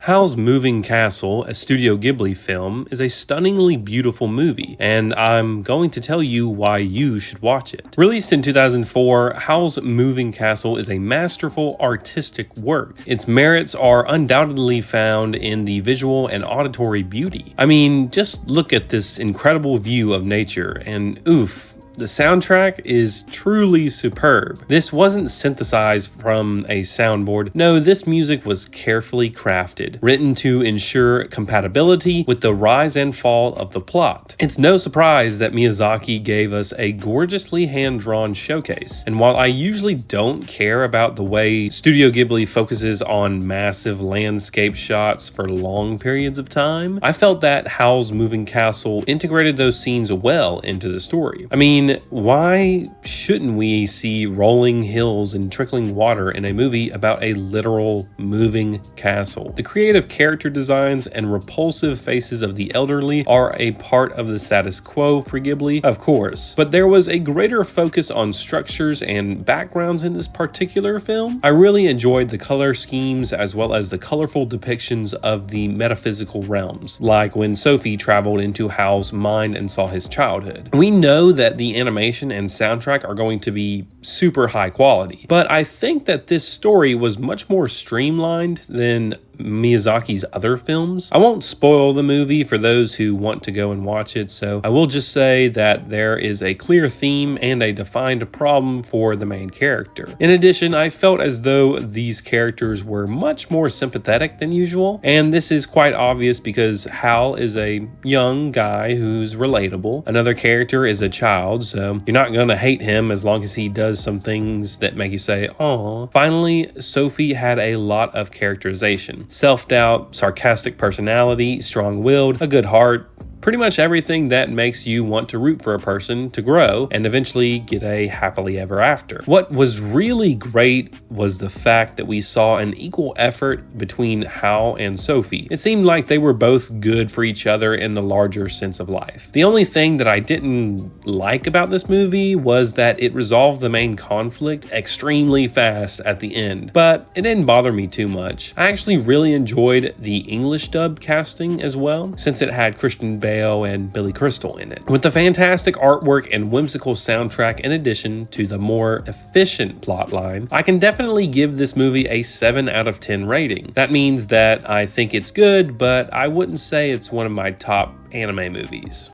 Howl's Moving Castle, a Studio Ghibli film, is a stunningly beautiful movie, and I'm going to tell you why you should watch it. Released in 2004, Howl's Moving Castle is a masterful artistic work. Its merits are undoubtedly found in the visual and auditory beauty. I mean, just look at this incredible view of nature, and oof, the soundtrack is truly superb. This wasn't synthesized from a soundboard. No, this music was carefully crafted, written to ensure compatibility with the rise and fall of the plot. It's no surprise that Miyazaki gave us a gorgeously hand-drawn showcase. And while I usually don't care about the way Studio Ghibli focuses on massive landscape shots for long periods of time, I felt that Howl's Moving Castle integrated those scenes well into the story. I mean, why shouldn't we see rolling hills and trickling water in a movie about a literal moving castle? The creative character designs and repulsive faces of the elderly are a part of the status quo for Ghibli, of course, but there was a greater focus on structures and backgrounds in this particular film. I really enjoyed the color schemes as well as the colorful depictions of the metaphysical realms, like when Sophie traveled into Howl's mind and saw his childhood. We know that the animation and soundtrack are going to be super high quality, but I think that this story was much more streamlined than Miyazaki's other films. I won't spoil the movie for those who want to go and watch it, so I will just say that there is a clear theme and a defined problem for the main character. In addition, I felt as though these characters were much more sympathetic than usual, and this is quite obvious because Howl is a young guy who's relatable. Another character is a child, so you're not gonna hate him as long as he does some things that make you say, "Aw." Finally, Sophie had a lot of characterization. Self-doubt, sarcastic personality, strong-willed, a good heart, pretty much everything that makes you want to root for a person to grow and eventually get a happily ever after. What was really great was the fact that we saw an equal effort between Howl and Sophie. It seemed like they were both good for each other in the larger sense of life. The only thing that I didn't like about this movie was that it resolved the main conflict extremely fast at the end, but it didn't bother me too much. I actually really enjoyed the English dub casting as well, since it had Christian Bale and Billy Crystal in it. With the fantastic artwork and whimsical soundtrack in addition to the more efficient plotline, I can definitely give this movie a 7 out of 10 rating. That means that I think it's good, but I wouldn't say it's one of my top anime movies.